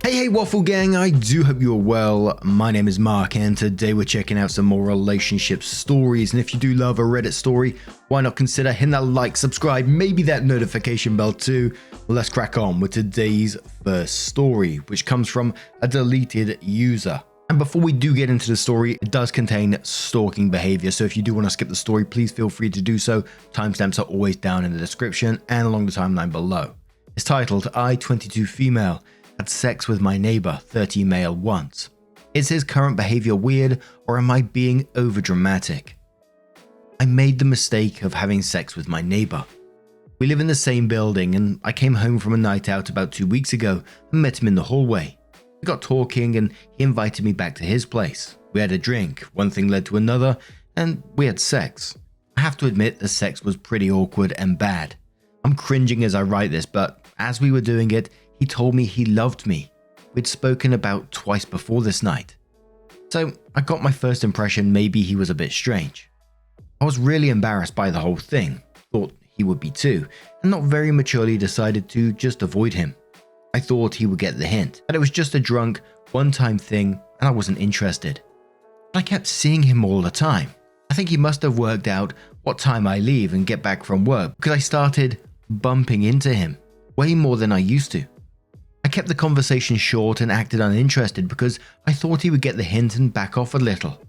Hey Waffle Gang, I do hope you're well. My name is Mark and today we're checking out some more relationship stories, and if you do love a Reddit story, why not consider hitting that like, subscribe, maybe that notification bell too. Well, let's crack on with today's first story, which comes from a deleted user. And before we do get into the story, it does contain stalking behavior, so if you do want to skip the story, please feel free to do so. Timestamps are always down in the description and along the timeline below. It's titled, I, 22 female, had sex with my neighbor, 30 male once. Is his current behavior weird, or am I being overdramatic? I made the mistake of having sex with my neighbor. We live in the same building, and I came home from a night out about 2 weeks ago and met him in the hallway. We got talking and he invited me back to his place. We had a drink, one thing led to another, and we had sex. I have to admit the sex was pretty awkward and bad. I'm cringing as I write this, but as we were doing it, he told me he loved me. We'd spoken about twice before this night. So I got my first impression maybe he was a bit strange. I was really embarrassed by the whole thing, thought he would be too, and not very maturely decided to just avoid him. I thought he would get the hint, that it was just a drunk, one-time thing and I wasn't interested. But I kept seeing him all the time. I think he must have worked out what time I leave and get back from work because I started bumping into him, way more than I used to. I kept the conversation short and acted uninterested because I thought he would get the hint and back off a little.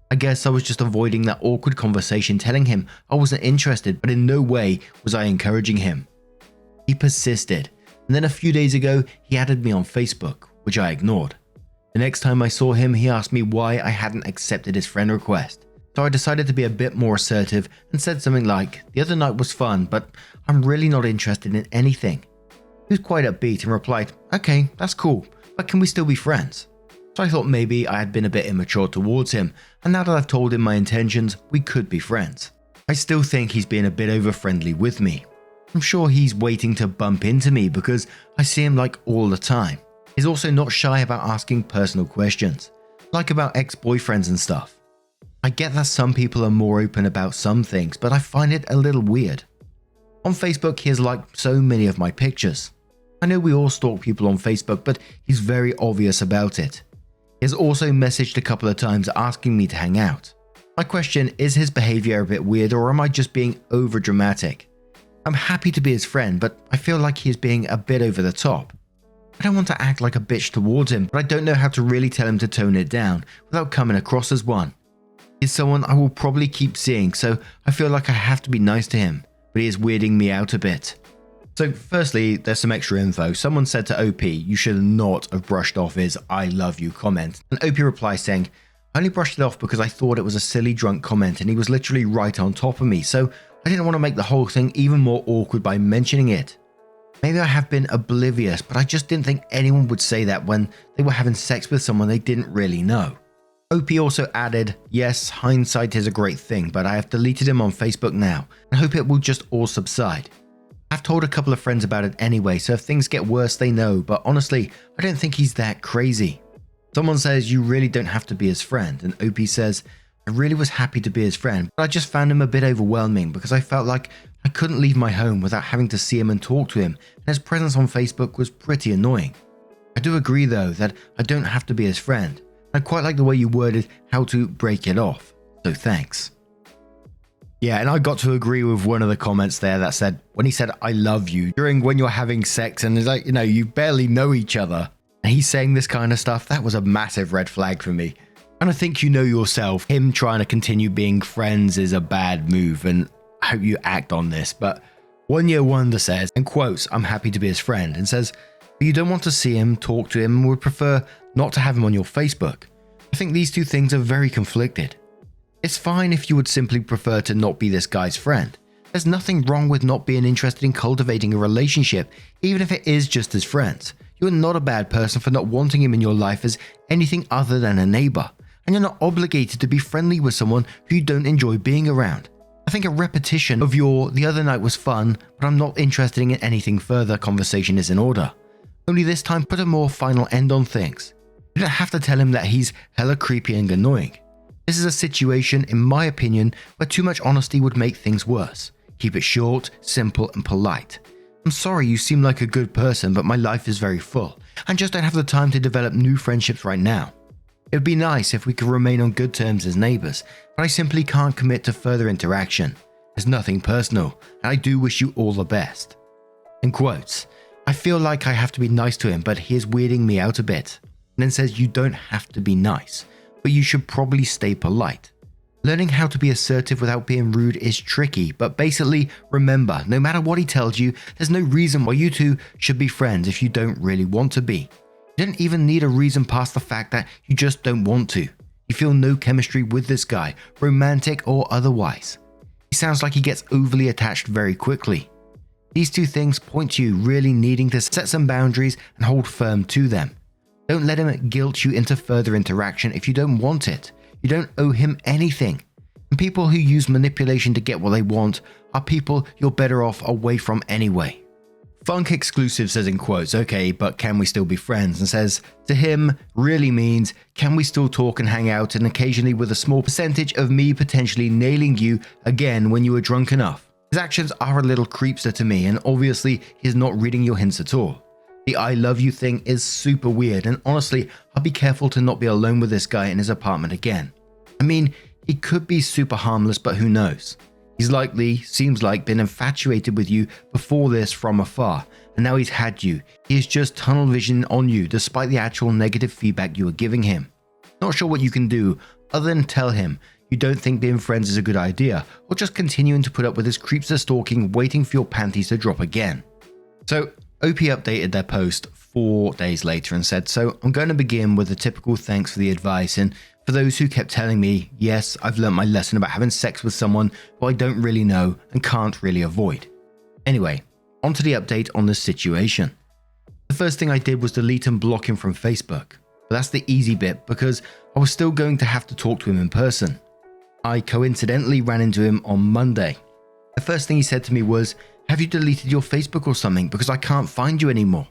I guess I was just avoiding that awkward conversation, telling him I wasn't interested, but in no way was I encouraging him. He persisted, and then a few days ago he added me on Facebook, which I ignored. The next time I saw him, he asked me why I hadn't accepted his friend request. So I decided to be a bit more assertive and said something like, the other night was fun, but I'm really not interested in anything. He was quite upbeat and replied, okay, that's cool, but can we still be friends? So I thought maybe I had been a bit immature towards him, and now that I've told him my intentions, we could be friends. I still think he's being a bit over-friendly with me. I'm sure he's waiting to bump into me because I see him like all the time. He's also not shy about asking personal questions, like about ex-boyfriends and stuff. I get that some people are more open about some things, but I find it a little weird. On Facebook, he has liked so many of my pictures. I know we all stalk people on Facebook, but he's very obvious about it. He has also messaged a couple of times asking me to hang out. My question is his behavior a bit weird, or am I just being overdramatic? I'm happy to be his friend, but I feel like he is being a bit over the top. I don't want to act like a bitch towards him, but I don't know how to really tell him to tone it down without coming across as one. He's someone I will probably keep seeing, so I feel like I have to be nice to him, but he is weirding me out a bit. So firstly, there's some extra info. Someone said to OP, you should not have brushed off his I love you comment. And OP replies saying, I only brushed it off because I thought it was a silly drunk comment and he was literally right on top of me, so I didn't want to make the whole thing even more awkward by mentioning it. Maybe I have been oblivious, but I just didn't think anyone would say that when they were having sex with someone they didn't really know. OP also added, yes, hindsight is a great thing, but I have deleted him on Facebook now and hope it will just all subside. I've told a couple of friends about it anyway, so if things get worse they know, but honestly, I don't think he's that crazy. Someone says you really don't have to be his friend, and OP says, I really was happy to be his friend, but I just found him a bit overwhelming because I felt like I couldn't leave my home without having to see him and talk to him, and his presence on Facebook was pretty annoying. I do agree though that I don't have to be his friend. I quite like the way you worded how to break it off, so thanks. Yeah, and I got to agree with one of the comments there that said, when he said, I love you, during when you're having sex and it's like, you barely know each other. And he's saying this kind of stuff, that was a massive red flag for me. And I think you know yourself, him trying to continue being friends is a bad move, and I hope you act on this. But One Year Wonder says, and quotes, I'm happy to be his friend, and says, but you don't want to see him, talk to him, and would prefer not to have him on your Facebook. I think these two things are very conflicted. It's fine if you would simply prefer to not be this guy's friend. There's nothing wrong with not being interested in cultivating a relationship, even if it is just as friends. You are not a bad person for not wanting him in your life as anything other than a neighbor, and you're not obligated to be friendly with someone who you don't enjoy being around. I think a repetition of the other night was fun, but I'm not interested in anything further conversation is in order. Only this time put a more final end on things. You don't have to tell him that he's hella creepy and annoying. This is a situation, in my opinion, where too much honesty would make things worse. Keep it short, simple, and polite. I'm sorry you seem like a good person, but my life is very full. and just don't have the time to develop new friendships right now. It would be nice if we could remain on good terms as neighbours, but I simply can't commit to further interaction. There's nothing personal, and I do wish you all the best." In quotes, "I feel like I have to be nice to him, but he is weirding me out a bit." And then says you don't have to be nice, but you should probably stay polite. Learning how to be assertive without being rude is tricky, but basically remember, no matter what he tells you, there's no reason why you two should be friends if you don't really want to be. You don't even need a reason past the fact that you just don't want to. You feel no chemistry with this guy, romantic or otherwise. He sounds like he gets overly attached very quickly. These two things point to you really needing to set some boundaries and hold firm to them. Don't let him guilt you into further interaction if you don't want it. You don't owe him anything. And people who use manipulation to get what they want are people you're better off away from anyway. Funk Exclusive says in quotes, "Okay, but can we still be friends?" and says, to him, really means, can we still talk and hang out, and occasionally with a small percentage of me potentially nailing you again when you were drunk enough. His actions are a little creepster to me, and obviously he's not reading your hints at all. The "I love you" thing is super weird, and honestly, I'll be careful to not be alone with this guy in his apartment again. I mean, he could be super harmless, but who knows? He's likely, seems like, been infatuated with you before this from afar, and now he's had you. He is just tunnel vision on you despite the actual negative feedback you are giving him. Not sure what you can do other than tell him you don't think being friends is a good idea, or just continuing to put up with his creepster stalking, waiting for your panties to drop again. So, OP updated their post 4 days later and said, "So I'm going to begin with a typical thanks for the advice, and for those who kept telling me, yes, I've learnt my lesson about having sex with someone who I don't really know and can't really avoid." Anyway, onto the update on this situation. The first thing I did was delete and block him from Facebook, but that's the easy bit because I was still going to have to talk to him in person. I coincidentally ran into him on Monday. The first thing he said to me was, "Have you deleted your Facebook or something, because I can't find you anymore?"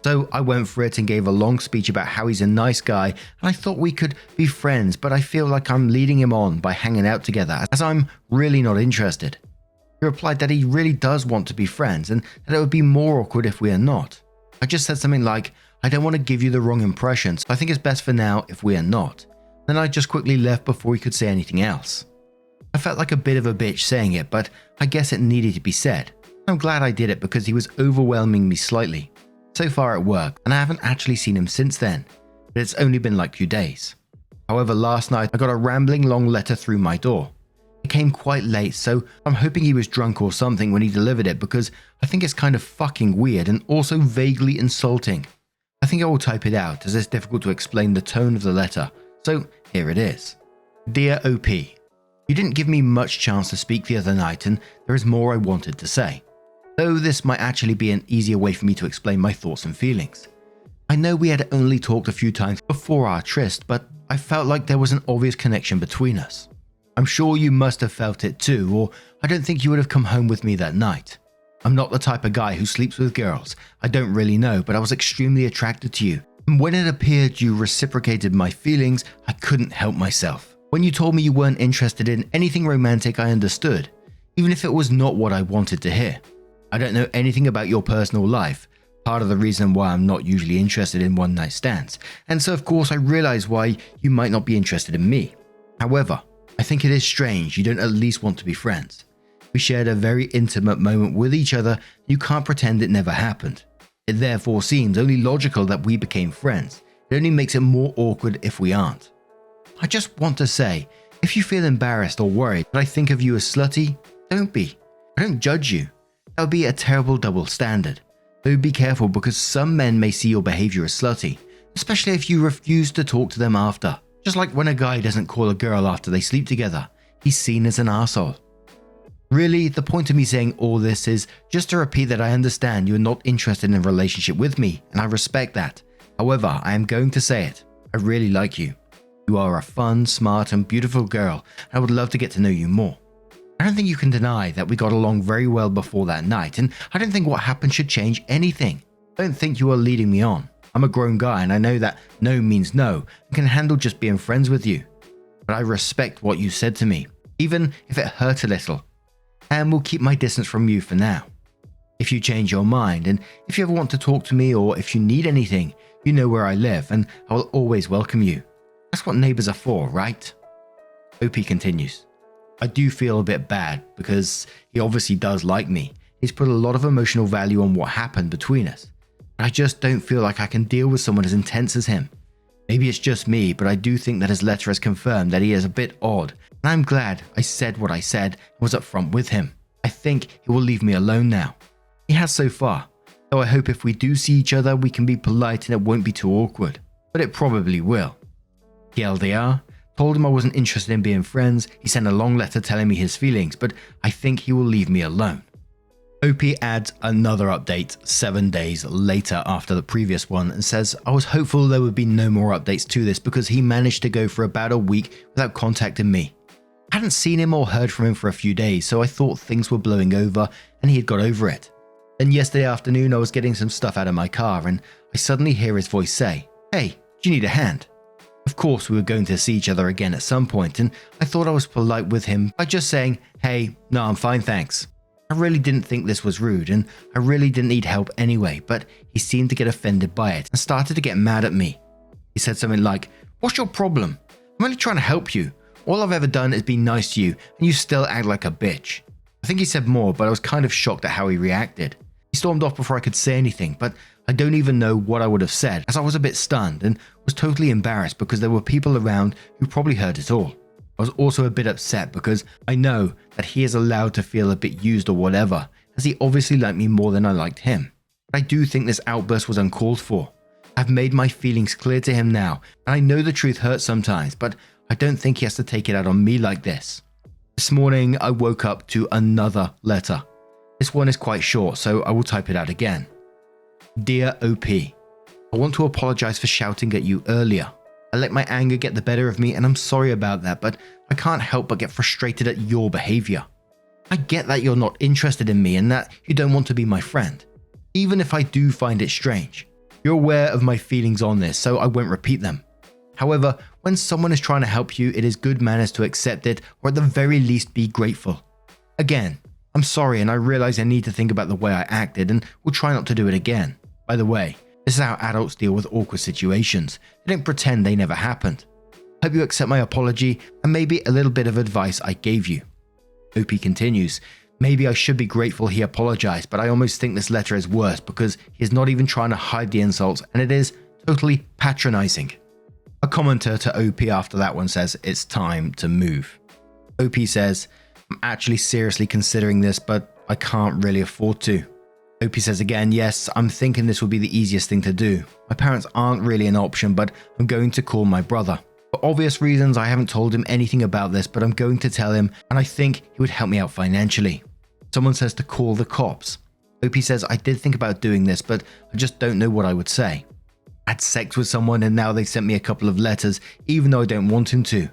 So I went for it and gave a long speech about how he's a nice guy and I thought we could be friends, but I feel like I'm leading him on by hanging out together as I'm really not interested. He replied that he really does want to be friends and that it would be more awkward if we are not. I just said something like, "I don't want to give you the wrong impression, so I think it's best for now if we are not." Then I just quickly left before he could say anything else. I felt like a bit of a bitch saying it, but I guess it needed to be said. I'm glad I did it because he was overwhelming me slightly. So far it worked, and I haven't actually seen him since then, but it's only been like 2 days. However, last night I got a rambling long letter through my door. It came quite late, so I'm hoping he was drunk or something when he delivered it because I think it's kind of fucking weird and also vaguely insulting. I think I will type it out as it's difficult to explain the tone of the letter, so here it is. "Dear OP, you didn't give me much chance to speak the other night and there is more I wanted to say. Though this might actually be an easier way for me to explain my thoughts and feelings. I know we had only talked a few times before our tryst, but I felt like there was an obvious connection between us. I'm sure you must have felt it too, or I don't think you would have come home with me that night. I'm not the type of guy who sleeps with girls. I don't really know, but I was extremely attracted to you. And when it appeared you reciprocated my feelings, I couldn't help myself. When you told me you weren't interested in anything romantic, I understood, even if it was not what I wanted to hear. I don't know anything about your personal life, part of the reason why I'm not usually interested in one-night stands, and so of course I realize why you might not be interested in me. However, I think it is strange you don't at least want to be friends. We shared a very intimate moment with each other, and you can't pretend it never happened. It therefore seems only logical that we became friends. It only makes it more awkward if we aren't. I just want to say, if you feel embarrassed or worried that I think of you as slutty, don't be. I don't judge you. That would be a terrible double standard. Though be careful because some men may see your behavior as slutty, especially if you refuse to talk to them after. Just like when a guy doesn't call a girl after they sleep together, he's seen as an arsehole. Really, the point of me saying all this is just to repeat that I understand you are not interested in a relationship with me, and I respect that. However, I am going to say it. I really like you. You are a fun, smart, and beautiful girl, and I would love to get to know you more. I don't think you can deny that we got along very well before that night, and I don't think what happened should change anything. I don't think you are leading me on. I'm a grown guy and I know that no means no and can handle just being friends with you. But I respect what you said to me, even if it hurt a little, and will keep my distance from you for now. If you change your mind and if you ever want to talk to me or if you need anything, You know where I live, and I will always welcome you. That's what neighbors are for, right? OP continues. I do feel a bit bad because he obviously does like me. He's put a lot of emotional value on what happened between us. But I just don't feel like I can deal with someone as intense as him. Maybe it's just me, but I do think that his letter has confirmed that he is a bit odd, and I'm glad I said what I said and was upfront with him. I think he will leave me alone now. He has so far, though I hope if we do see each other we can be polite and it won't be too awkward, but it probably will. TLDR, told him I wasn't interested in being friends. He sent a long letter telling me his feelings, but I think he will leave me alone. OP adds another update 7 days later after the previous one and says, I was hopeful there would be no more updates to this because he managed to go for about a week without contacting me. I hadn't seen him or heard from him for a few days, so I thought things were blowing over and he had got over it. Then yesterday afternoon I was getting some stuff out of my car and I suddenly hear his voice say, Hey, do you need a hand? Of course we were going to see each other again at some point, and I thought I was polite with him by just saying, Hey, no, I'm fine, thanks. I really didn't think this was rude, and I really didn't need help anyway, but he seemed to get offended by it and started to get mad at me. He said something like, What's your problem? I'm only trying to help you. All I've ever done is be nice to you, and you still act like a bitch. I think he said more, but I was kind of shocked at how he reacted. He stormed off before I could say anything, but I don't even know what I would have said, as I was a bit stunned and was totally embarrassed because there were people around who probably heard it all. I was also a bit upset because I know that he is allowed to feel a bit used or whatever, as he obviously liked me more than I liked him. But I do think this outburst was uncalled for. I've made my feelings clear to him now, and I know the truth hurts sometimes, but I don't think he has to take it out on me like this. This morning I woke up to another letter. This one is quite short, so I will type it out again. Dear OP, I want to apologize for shouting at you earlier. I let my anger get the better of me and I'm sorry about that, but I can't help but get frustrated at your behavior. I get that you're not interested in me and that you don't want to be my friend, even if I do find it strange. You're aware of my feelings on this, so I won't repeat them. However, when someone is trying to help you, it is good manners to accept it or at the very least be grateful. Again, I'm sorry and I realize I need to think about the way I acted and will try not to do it again. By the way, this is how adults deal with awkward situations. They don't pretend they never happened. Hope you accept my apology and maybe a little bit of advice I gave you. OP continues, maybe I should be grateful he apologized, but I almost think this letter is worse because he is not even trying to hide the insults and it is totally patronizing. A commenter to OP after that one says, it's time to move. OP says, I'm actually seriously considering this, but I can't really afford to. OP says again, yes, I'm thinking this would be the easiest thing to do. My parents aren't really an option, but I'm going to call my brother. For obvious reasons, I haven't told him anything about this, but I'm going to tell him, and I think he would help me out financially. Someone says to call the cops. OP says, I did think about doing this, but I just don't know what I would say. I had sex with someone and now they sent me a couple of letters, even though I don't want him to.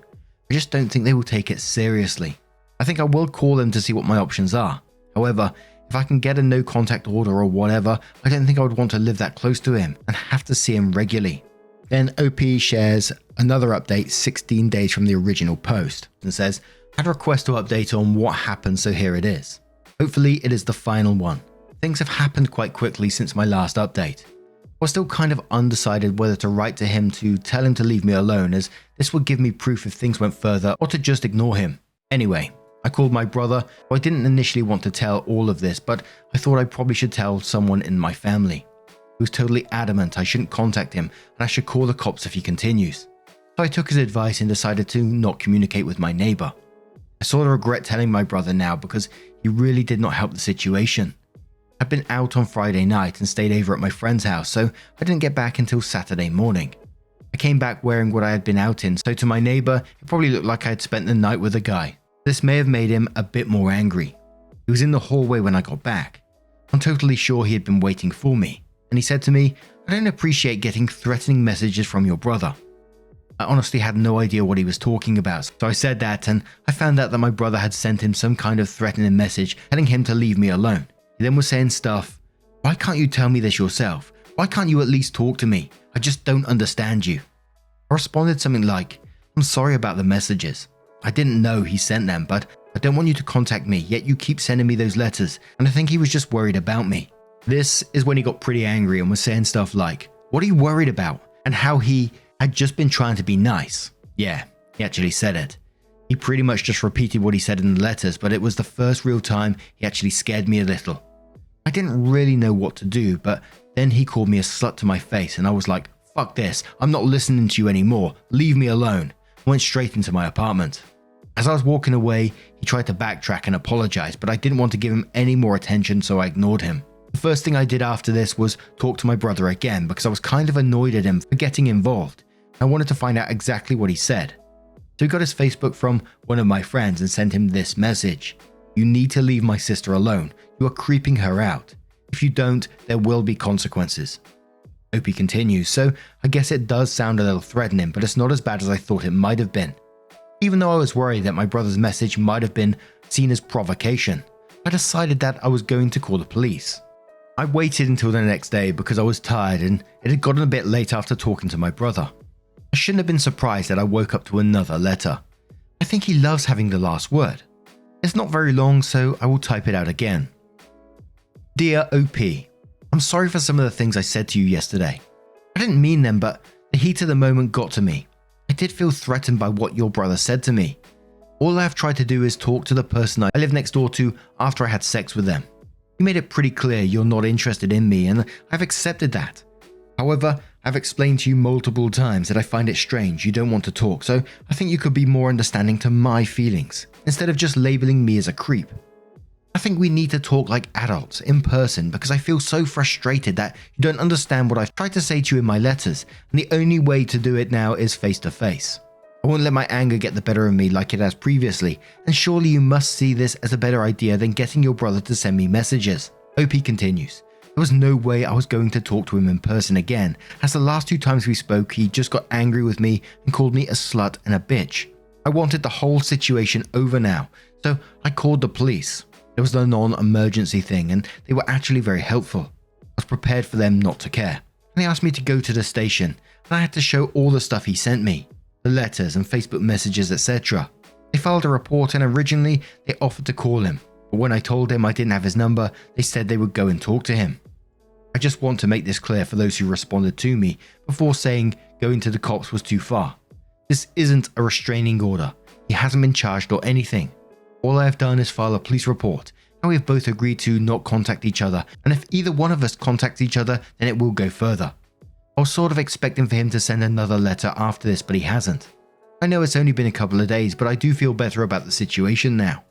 I just don't think they will take it seriously. I think I will call them to see what my options are. However, if I can get a no contact order or whatever, I don't think I would want to live that close to him and have to see him regularly. Then OP shares another update 16 days from the original post and says, I had a request to update on what happened, so here it is. Hopefully it is the final one. Things have happened quite quickly since my last update. I was still kind of undecided whether to write to him to tell him to leave me alone, as this would give me proof if things went further, or to just ignore him. Anyway, I called my brother. I didn't initially want to tell all of this, but I thought I probably should tell someone in my family. He was totally adamant I shouldn't contact him and I should call the cops if he continues. So I took his advice and decided to not communicate with my neighbor. I sort of regret telling my brother now because he really did not help the situation. I'd been out on Friday night and stayed over at my friend's house, so I didn't get back until Saturday morning. I came back wearing what I had been out in, so to my neighbor, it probably looked like I had spent the night with a guy. This may have made him a bit more angry. He was in the hallway when I got back. I'm totally sure he had been waiting for me, and he said to me, I don't appreciate getting threatening messages from your brother. I honestly had no idea what he was talking about, so I said that and I found out that my brother had sent him some kind of threatening message telling him to leave me alone. He then was saying stuff, why can't you tell me this yourself? Why can't you at least talk to me? I just don't understand you. I responded something like, I'm sorry about the messages. I didn't know he sent them, but I don't want you to contact me, yet you keep sending me those letters, and I think he was just worried about me. This is when he got pretty angry and was saying stuff like, what are you worried about? And how he had just been trying to be nice. Yeah, he actually said it. He pretty much just repeated what he said in the letters, but it was the first real time he actually scared me a little. I didn't really know what to do, but then he called me a slut to my face and I was like, fuck this, I'm not listening to you anymore, leave me alone. I went straight into my apartment. As I was walking away, he tried to backtrack and apologize, but I didn't want to give him any more attention, so I ignored him. The first thing I did after this was talk to my brother again because I was kind of annoyed at him for getting involved. I wanted to find out exactly what he said. So he got his Facebook from one of my friends and sent him this message. You need to leave my sister alone. You are creeping her out. If you don't, there will be consequences. Opie continues, so I guess it does sound a little threatening, but it's not as bad as I thought it might have been. Even though I was worried that my brother's message might have been seen as provocation, I decided that I was going to call the police. I waited until the next day because I was tired and it had gotten a bit late after talking to my brother. I shouldn't have been surprised that I woke up to another letter. I think he loves having the last word. It's not very long, so I will type it out again. Dear OP, I'm sorry for some of the things I said to you yesterday. I didn't mean them, but the heat of the moment got to me. I did feel threatened by what your brother said to me. All I have tried to do is talk to the person I live next door to after I had sex with them. You made it pretty clear you're not interested in me, and I've accepted that. However, I've explained to you multiple times that I find it strange you don't want to talk, so I think you could be more understanding to my feelings, instead of just labeling me as a creep. I think we need to talk like adults, in person, because I feel so frustrated that you don't understand what I've tried to say to you in my letters, and the only way to do it now is face to face. I won't let my anger get the better of me like it has previously, and surely you must see this as a better idea than getting your brother to send me messages. OP continues. There was no way I was going to talk to him in person again, as the last 2 times we spoke he just got angry with me and called me a slut and a bitch. I wanted the whole situation over now, so I called the police. It was the non-emergency thing and they were actually very helpful. I was prepared for them not to care. And they asked me to go to the station and I had to show all the stuff he sent me. The letters and Facebook messages, etc. They filed a report and originally they offered to call him, but when I told him I didn't have his number, they said they would go and talk to him. I just want to make this clear for those who responded to me before saying going to the cops was too far. This isn't a restraining order. He hasn't been charged or anything. All I have done is file a police report, and we have both agreed to not contact each other, and if either one of us contacts each other, then it will go further. I was sort of expecting for him to send another letter after this, but he hasn't. I know it's only been a couple of days, but I do feel better about the situation now.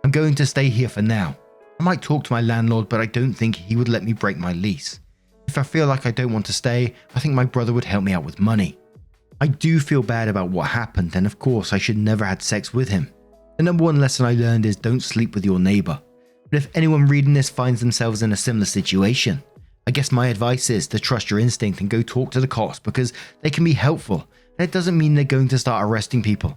I'm going to stay here for now. I might talk to my landlord, but I don't think he would let me break my lease. If I feel like I don't want to stay, I think my brother would help me out with money. I do feel bad about what happened, and of course I should never have had sex with him. The number one lesson I learned is don't sleep with your neighbor. But if anyone reading this finds themselves in a similar situation, I guess my advice is to trust your instinct and go talk to the cops because they can be helpful, and it doesn't mean they're going to start arresting people.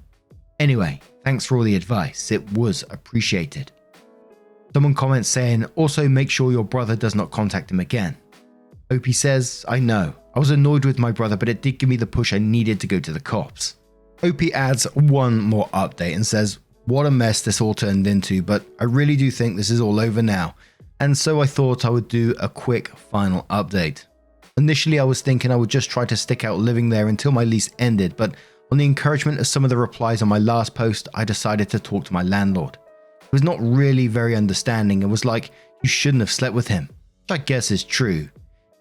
Anyway, thanks for all the advice, it was appreciated. Someone comments saying, also make sure your brother does not contact him again. Opie says, I know, I was annoyed with my brother, but it did give me the push I needed to go to the cops. Opie adds one more update and says, what a mess this all turned into, but I really do think this is all over now, and so I thought I would do a quick final update. Initially I was thinking I would just try to stick out living there until my lease ended, but on the encouragement of some of the replies on my last post, I decided to talk to my landlord. He was not really very understanding and was like, you shouldn't have slept with him, which I guess is true.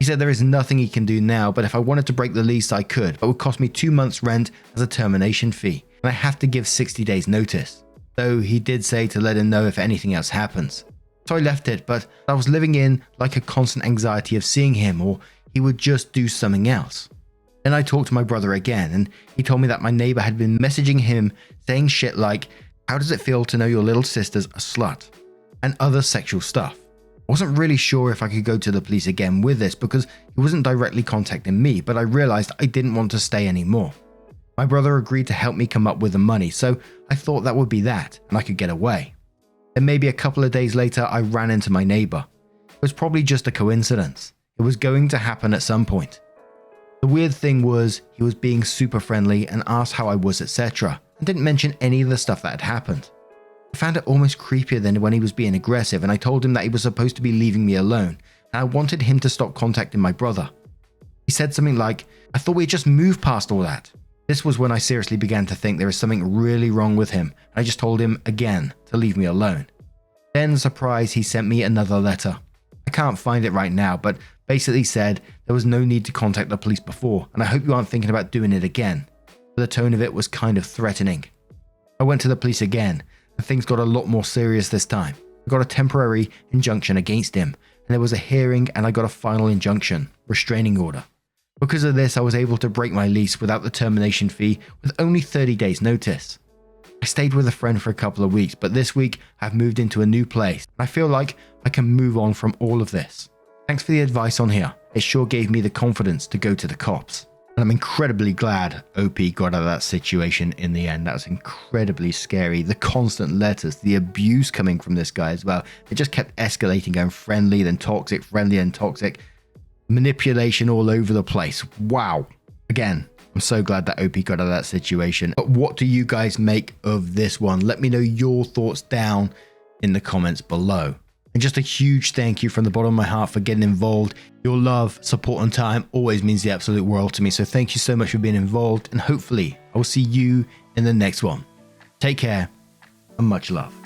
He said there is nothing he can do now, but if I wanted to break the lease I could, but it would cost me 2 months rent as a termination fee, and I have to give 60 days notice. Though he did say to let him know if anything else happens. So I left it, but I was living in like a constant anxiety of seeing him or he would just do something else. Then I talked to my brother again and he told me that my neighbor had been messaging him saying shit like, how does it feel to know your little sister's a slut? And other sexual stuff. I wasn't really sure if I could go to the police again with this because he wasn't directly contacting me, but I realized I didn't want to stay anymore. My brother agreed to help me come up with the money, so I thought that would be that and I could get away. Then maybe a couple of days later I ran into my neighbor. It was probably just a coincidence. It was going to happen at some point. The weird thing was he was being super friendly and asked how I was, etc. and didn't mention any of the stuff that had happened. I found it almost creepier than when he was being aggressive and I told him that he was supposed to be leaving me alone and I wanted him to stop contacting my brother. He He said something like, "I thought we had just moved past all that." This was when I seriously began to think there is something really wrong with him. I just told him again to leave me alone. Then, surprise, he sent me another letter. I can't find it right now, but basically said there was no need to contact the police before, and I hope you aren't thinking about doing it again. But the tone of it was kind of threatening. I went to the police again, and things got a lot more serious this time. I got a temporary injunction against him, and there was a hearing, and I got a final injunction, restraining order. Because of this, I was able to break my lease without the termination fee with only 30 days notice. I stayed with a friend for a couple of weeks, but this week I've moved into a new place, and I feel like I can move on from all of this. Thanks for the advice on here. It sure gave me the confidence to go to the cops. And I'm incredibly glad OP got out of that situation in the end. That was incredibly scary. The constant letters, the abuse coming from this guy as well. It just kept escalating, going friendly, then toxic, friendly, and toxic. Manipulation all over the place. Wow. Again, I'm so glad that OP got out of that situation. But what do you guys make of this one? Let me know your thoughts down in the comments below. And just a huge thank you from the bottom of my heart for getting involved. Your love, support, and time always means the absolute world to me. So thank you so much for being involved. And hopefully I will see you in the next one. Take care and much love.